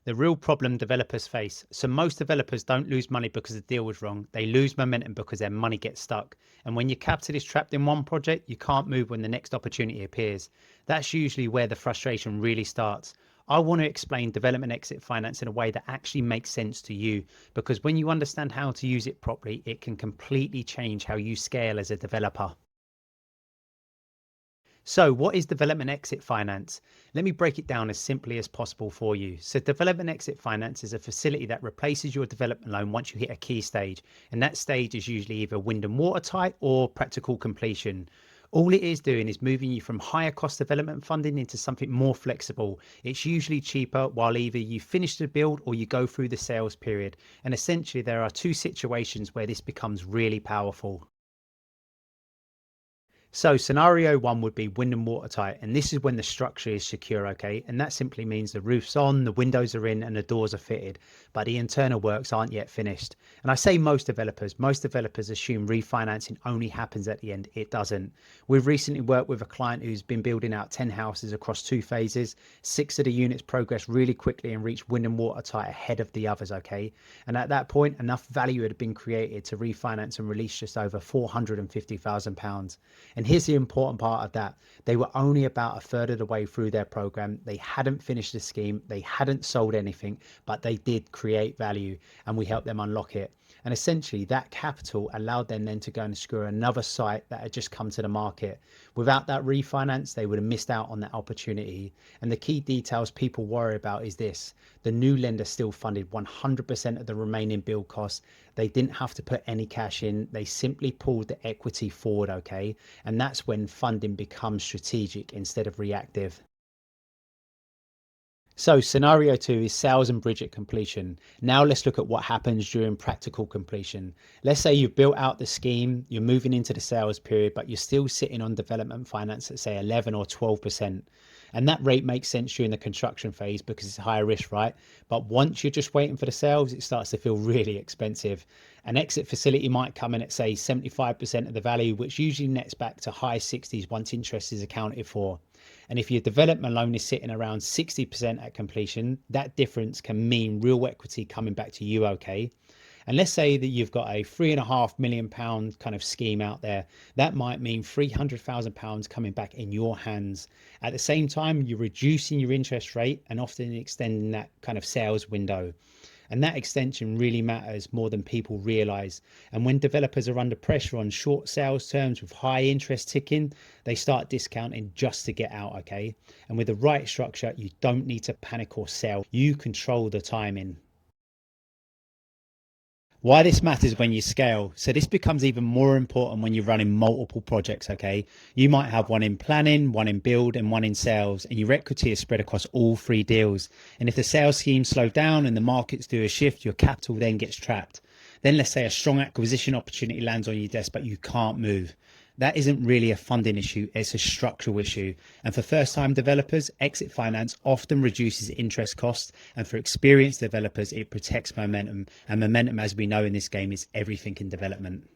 The real problem developers face. So most developers don't lose money because the deal was wrong. They lose momentum because their money gets stuck. And when your capital is trapped in one project, you can't move when the next opportunity appears. That's usually where the frustration really starts. I want to explain development exit finance in a way that actually makes sense to you, because when you understand how to use it properly, it can completely change how you scale as a developer. So what is development exit finance? Let me break it down as simply as possible for you. So development exit finance is a facility that replaces your development loan once you hit a key stage. And that stage is usually either wind and watertight or practical completion. All it is doing is moving you from higher cost development funding into something more flexible. It's usually cheaper while either you finish the build or you go through the sales period. And essentially there are two situations where this becomes really powerful. So scenario one would be wind and watertight, and this is when the structure is secure, okay? And that simply means the roof's on, the windows are in, and the doors are fitted, but the internal works aren't yet finished. And I say most developers assume refinancing only happens at the end. It doesn't. We've recently worked with a client who's been building out 10 houses across 2 phases. 6 of the units progressed really quickly and reached wind and watertight ahead of the others, okay? And at that point, enough value had been created to refinance and release just over £450,000. And here's the important part of that. They were only about a third of the way through their program. They hadn't finished the scheme. They hadn't sold anything, but they did create value and we helped them unlock it. And essentially that capital allowed them then to go and secure another site that had just come to the market. Without that refinance, they would have missed out on that opportunity. And the key details people worry about is this: the new lender still funded 100% of the remaining build costs. They didn't have to put any cash in. They simply pulled the equity forward, okay? And that's when funding becomes strategic instead of reactive. So scenario two is sales and bridge at completion. Now let's look at what happens during practical completion. Let's say you've built out the scheme, you're moving into the sales period, but you're still sitting on development finance at say 11 or 12%. And that rate makes sense during the construction phase because it's higher risk, right? But once you're just waiting for the sales, it starts to feel really expensive. An exit facility might come in at say 75% of the value, which usually nets back to high 60s once interest is accounted for. And if your development loan is sitting around 60% at completion, that difference can mean real equity coming back to you, okay? And let's say that you've got a £3.5 million kind of scheme out there. That might mean £300,000 coming back in your hands. At the same time, you're reducing your interest rate and often extending that kind of sales window. And that extension really matters more than people realize. And when developers are under pressure on short sales terms with high interest ticking, they start discounting just to get out, okay? And with the right structure, you don't need to panic or sell. You control the timing. Why this matters when you scale. So this becomes even more important when you're running multiple projects, okay? You might have one in planning, one in build, and one in sales, and your equity is spread across all 3 deals. And if the sales scheme slow down and the markets do a shift, your capital then gets trapped. Then let's say a strong acquisition opportunity lands on your desk, but you can't move. That isn't really a funding issue, it's a structural issue. And for first-time developers, exit finance often reduces interest costs. And for experienced developers, it protects momentum. And momentum, as we know in this game, is everything in development.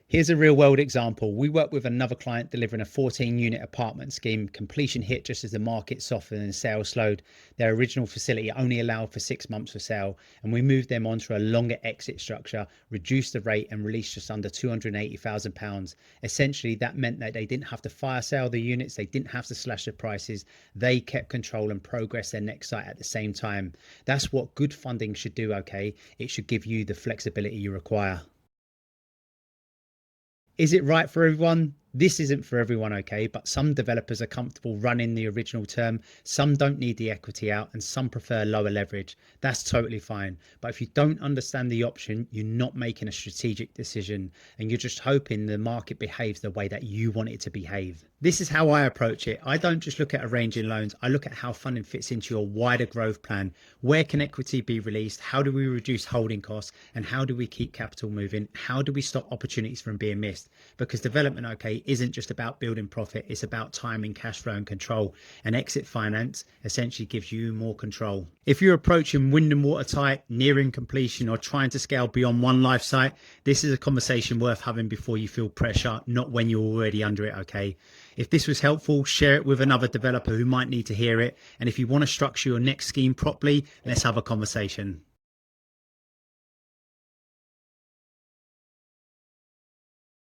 Here's a real world example. We worked with another client delivering a 14-unit apartment scheme. Completion hit just as the market softened and sales slowed. Their original facility only allowed for 6 months for sale, and we moved them onto a longer exit structure, reduced the rate and released just under £280,000. Essentially, that meant that they didn't have to fire sale the units, they didn't have to slash the prices, they kept control and progressed their next site at the same time. That's what good funding should do, okay? It should give you the flexibility you require. Is it right for everyone? This isn't for everyone, okay? But some developers are comfortable running the original term. Some don't need the equity out and some prefer lower leverage. That's totally fine. But if you don't understand the option, you're not making a strategic decision and you're just hoping the market behaves the way that you want it to behave. This is how I approach it. I don't just look at arranging loans. I look at how funding fits into your wider growth plan. Where can equity be released? How do we reduce holding costs? And how do we keep capital moving? How do we stop opportunities from being missed? Because development, okay, isn't just about building profit, it's about timing, cash flow and control. And exit finance essentially gives you more control. If you're approaching wind and watertight, nearing completion, or trying to scale beyond one live site, this is a conversation worth having before you feel pressure, not when you're already under it, okay? If this was helpful, share it with another developer who might need to hear it. And if you want to structure your next scheme properly, let's have a conversation.